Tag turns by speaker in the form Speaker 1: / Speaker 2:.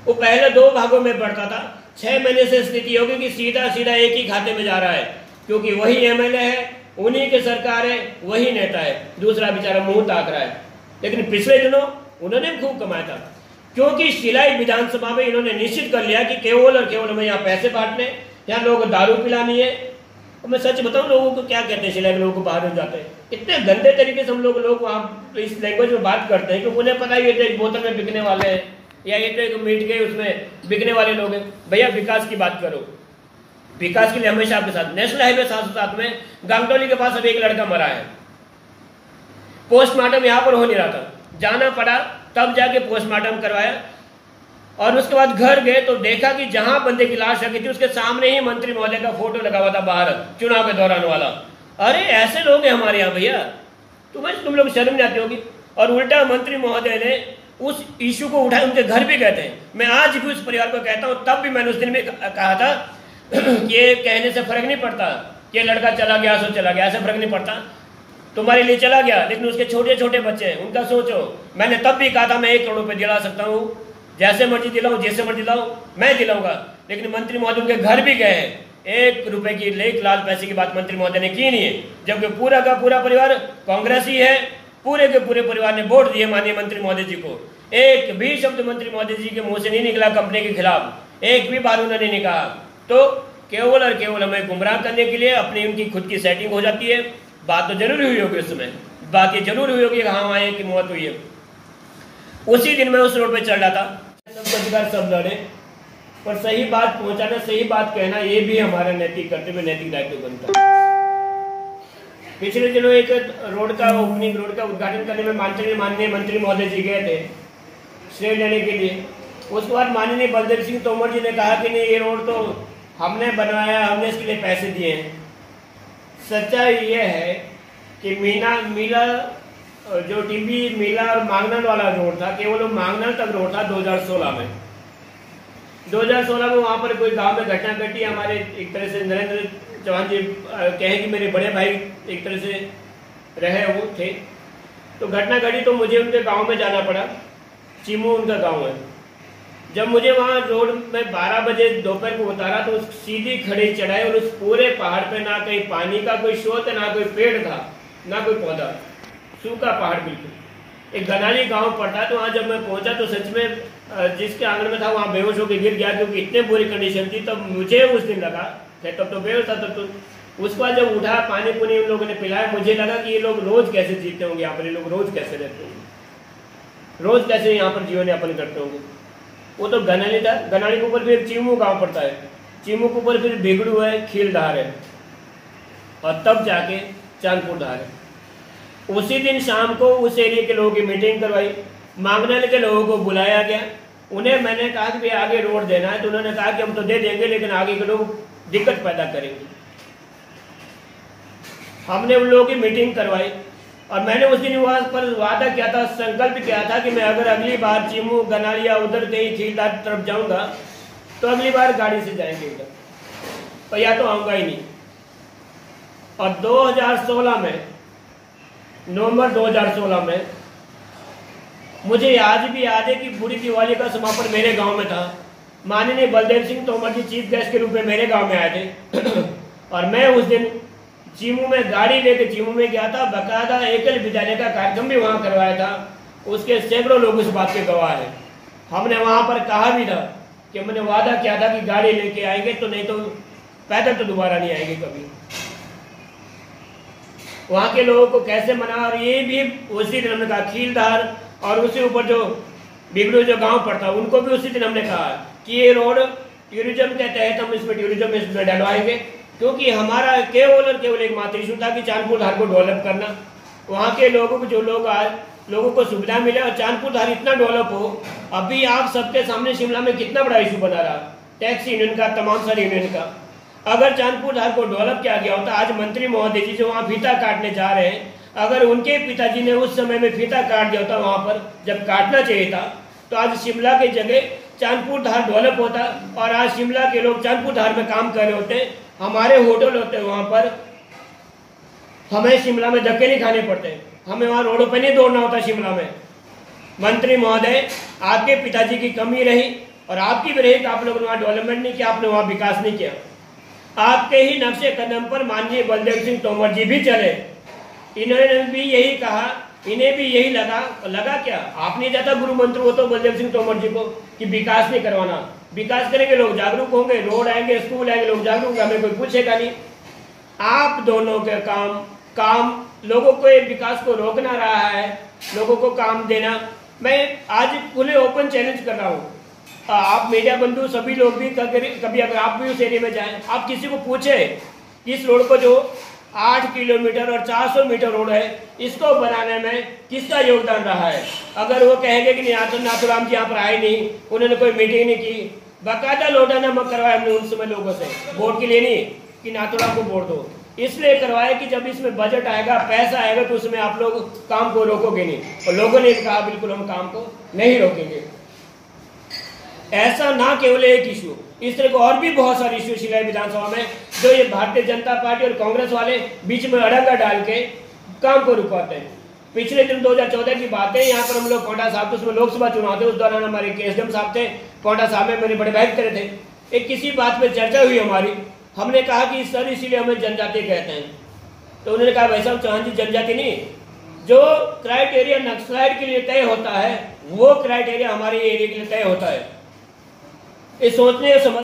Speaker 1: वो पहले 2 भागों में बढ़ता था, 6 महीने से स्थिति होगी कि सीधा सीधा एक ही खाते में जा रहा है, क्योंकि वही एमएलए है, उन्हीं की सरकार है, वही नेता है, दूसरा बेचारा मुंह ताक रहा है। लेकिन पिछले दिनों उन्होंने खूब कमाया था, क्योंकि शिलाई विधानसभा में इन्होंने निश्चित कर लिया कि केवल और केवल हमें यहाँ पैसे बांटने, यहाँ लोग दारू पिलानी है। और मैं सच बताऊं, लोगों को क्या कहते हैं, शिलाई के लोगों को बाहर हो जाते हैं, इतने गंदे तरीके से हम लोग वहाँ इस लैंग्वेज में बात करते हैं, क्योंकि उन्हें पता ही है एक बोतल में बिकने वाले हैं, या ये तो एक मीट के उसमें बिकने वाले लोग हैं। भैया विकास की बात करो, विकास के लिए हमेशा आपके साथ। नेशनल हाईवे 707 में गांगटोली के पास अब एक लड़का मरा है, पोस्टमार्टम यहाँ पर हो नहीं रहा था, जाना पड़ा, तब जाके पोस्टमार्टम करवाया, और उसके बाद घर गए तो देखा कि जहां बंदे की लाश रखी थी उसके सामने ही मंत्री महोदय का फोटो लगा हुआ था बाहर, चुनाव के दौरान वाला। अरे ऐसे लोग हैं हमारे यहाँ भैया, तुम लोग शर्म नहीं आती होगी। और उल्टा मंत्री महोदय ने उस इशू को उठाया, उनके घर भी कहते हैं। मैं आज भी उस परिवार को कहता हूँ, तब भी मैंने उस दिन में कहा था कि ये कहने से फर्क नहीं पड़ता कि लड़का चला गया सो चला गया, ऐसे फर्क नहीं पड़ता, तुम्हारे लिए चला गया, लेकिन उसके छोटे छोटे बच्चे हैं, उनका सोचो। मैंने तब भी कहा था मैं 1 करोड़ रुपए दिला सकता हूँ, जैसे मर्जी दिलाऊं, जैसे मर्जी दिलाऊं, मैं दिलाऊंगा। लेकिन मंत्री महोदय उनके घर भी गए हैं, 1 रुपए की लेख लाल पैसे की बात मंत्री महोदय ने की नहीं है, जबकि पूरा का पूरा परिवार कांग्रेस ही है, पूरे के पूरे परिवार ने वोट दिए माननीय मंत्री महोदय जी को। एक भी शब्द मंत्री महोदय जी के मुंह से नहीं निकला कंपनी के खिलाफ, एक भी बार उन्होंने नहीं कहा। तो केवल और केवल हमें गुमराह करने के लिए अपनी उनकी खुद की सेटिंग हो जाती है। बात तो जरूर हुई होगी उसमें, बात ये जरूर हुई होगी हाँ वहाँ की मौत हुई है। उसी दिन मैं उस रोड पे चल रहा था, सब अधिकार सब लड़े, पर सही बात पहुंचाना, सही बात कहना, ये भी हमारा नैतिक कर्तव्य, नैतिक दायित्व बनता है। पिछले दिनों एक रोड का ओपनिंग, रोड का उद्घाटन करने में माननीय मंत्री महोदय जी गए थे श्रेय लेने के लिए। उसके बाद माननीय बलदेव सिंह तोमर जी ने कहा कि नहीं ये रोड तो हमने बनवाया, हमने इसके लिए पैसे दिए हैं। सच्चाई ये है कि मीला जो टीबी मीला और मांगनल वाला रोड था, केवल वो मांगनल तक रोड था 2016 में। 2016 में वहाँ पर कोई गांव में घटना घटी, हमारे एक तरह से नरेंद्र चौहान जी कहें कि मेरे बड़े भाई एक तरह से रहे वो थे, तो घटना घटी तो मुझे उनके गांव में जाना पड़ा, चीमू उनका गांव है। जब मुझे वहाँ रोड में 12 बजे दोपहर को उतारा तो सीधी खड़ी चढ़ाई, और उस पूरे पहाड़ पे ना कहीं पानी का कोई स्रोत, ना कोई पेड़ था, ना कोई पौधा, सूखा पहाड़ बिल्कुल। एक गनाली गांव पड़ता है। तो वहाँ जब मैं पहुंचा तो सच में जिसके आंगन में था वहाँ बेहोश होकर गिर गया, क्योंकि इतने बुरी कंडीशन थी। तब मुझे उस दिन लगा, तब तो बेहोश था, तब तो उसके बाद जब उठा, पानी पुनी उन लोगों ने पिलाया, मुझे लगा कि ये लोग रोज कैसे जीते होंगे यहाँ पर, ये लोग रोज कैसे रहते होंगे, रोज कैसे यहाँ पर जीवन यापन करते होंगे। वो तो गनाली था, गनाली के ऊपर फिर चीमू गांव पड़ता है, चीमू के ऊपर फिर बिगड़ू है, खीलधार है, और तब जाके चांदपुर धार है। उसी दिन शाम को उस एरिया के लोगों की मीटिंग करवाई, मांगनल के लोगों को बुलाया गया। उन्हें मैंने कहा कि आगे रोड देना है, तो उन्होंने कहा कि हम तो दे देंगे, लेकिन आगे के लोग दिक्कत पैदा करेंगे। हमने उन लोगों की मीटिंग करवाई, और मैंने उस दिन वहां पर वादा किया था, संकल्प किया था कि मैं अगर अगली बार चीमू गनाली या उधर कहीं खीलधार तरफ जाऊंगा तो अगली बार गाड़ी से जाएंगे उधर, तो या तो आऊंगा ही नहीं। और 2016 में, नवंबर 2016 में, मुझे आज भी याद है कि बुरी दिवाली का समापन मेरे गांव में था। माननीय बलदेव सिंह तोमर जी चीफ गेस्ट के रूप में मेरे गांव में आए थे और मैं उस दिन चीमू में गाड़ी लेकर चीमू में गया था। बकायदा एकल विद्यालय का कार्यक्रम भी वहां करवाया था, उसके सैकड़ों लोग इस बात के गवाह हैं। हमने वहां पर कहा भी था कि मैंने वादा किया था कि गाड़ी लेके आएंगे, तो नहीं तो पैदल तो दोबारा नहीं आएंगे कभी। वहां के लोगों को कैसे मना, और ये भी उसी दिन हमने कहा खीलधार और उसके ऊपर जो बिगड़ू जो गांव पड़ता उनको भी उसी दिन हमने कहा कि ये रोड टूरिज्म के तहत हम इसमें टूरिज्म इसमें डलवाएंगे, क्योंकि हमारा केवल और केवल एक मात्र इशू था कि चांदपुर धार को डेवलप करना। वहाँ के लोगों को, जो लोग आज लोगों को सुविधा मिले और चांदपुर धार इतना डेवलप हो। अभी आप सबके सामने शिमला में कितना बड़ा इशू बना रहा, टैक्सी यूनियन का, तमाम सारे यूनियन का। अगर चांदपुर धार को डेवलप किया गया होता, आज मंत्री महोदय जी जो वहाँ फीता काटने जा रहे हैं, अगर उनके पिताजी ने उस समय में फीता काट दिया होता वहाँ पर जब काटना चाहिए था, तो आज शिमला की जगह चांदपुर धार डेवलप होता और आज शिमला के लोग चांदपुर धार में काम कर रहे होते। हमारे होटल होते वहाँ पर, हमें शिमला में धक्के नहीं खाने पड़ते, हमें वहाँ रोडों पे नहीं दौड़ना होता शिमला में। मंत्री महोदय, आपके पिताजी की कमी रही, और आपकी भी रही कि आप लोगों ने वहाँ डेवलपमेंट नहीं किया, आपने वहाँ विकास नहीं किया। आपके ही नक्शे कदम पर माननीय बलदेव सिंह तोमर जी भी चले, इन्होंने भी यही कहा, इन्हें भी यही लगा क्या आपने ज्यादा गुरु मंत्र हो तो बलदेव सिंह तोमर जी को कि विकास नहीं करवाना। विकास करेंगे लोग जागरूक होंगे, रोड आएंगे, स्कूल आएंगे, लोग जागरूक होंगे, हमें कोई पूछेगा नहीं। आप दोनों के काम लोगों को विकास को रोकना रहा है, लोगों को काम देना। मैं आज खुले ओपन चैलेंज कर रहा हूँ, आप मीडिया बंधु सभी लोग भी कभी अगर आप भी उस एरिया में जाएं, आप किसी को पूछे इस रोड को जो 8 किलोमीटर और 400 मीटर रोड है, इसको बनाने में किसका योगदान रहा है। अगर वो कहेंगे कि नाथुराम जी यहाँ पर आए नहीं, उन्होंने कोई मीटिंग नहीं की, बाकायदा लोटा नमक करवाया हमने उन समय लोगों से, वोट के लिए नहीं कि नाथुराम को वोट दो, इसलिए करवाया कि जब इसमें बजट आएगा, पैसा आएगा तो उसमें आप लोग काम को रोकोगे नहीं। और लोगों ने कहा बिल्कुल हम काम को नहीं रोकेंगे। ऐसा ना केवल एक इश्यू, इस तरह को और भी बहुत सारे इश्यू शिलाई विधानसभा में जो ये भारतीय जनता पार्टी और कांग्रेस वाले बीच में अड़ंगा डाल के काम को रुकवाते हैं। पिछले दिन 2014 की बात है, यहाँ पर हम लोग कोटा साहब, उसमें लोकसभा चुनाव थे, उस दौरान हमारे केएसडीएम साहब थे, कोटा साहब में मेरे बड़े भाई करे थे। एक किसी बात पे चर्चा हुई हमारी, हमने कहा कि सर इसीलिए हमें जनजाति कहते हैं, तो उन्होंने कहा भाई साहब चौहान जी जनजाति नहीं, जो क्राइटेरिया नक्सलाइट के लिए तय होता है वो क्राइटेरिया हमारे एरिया के लिए तय होता है। ये सोचने समझ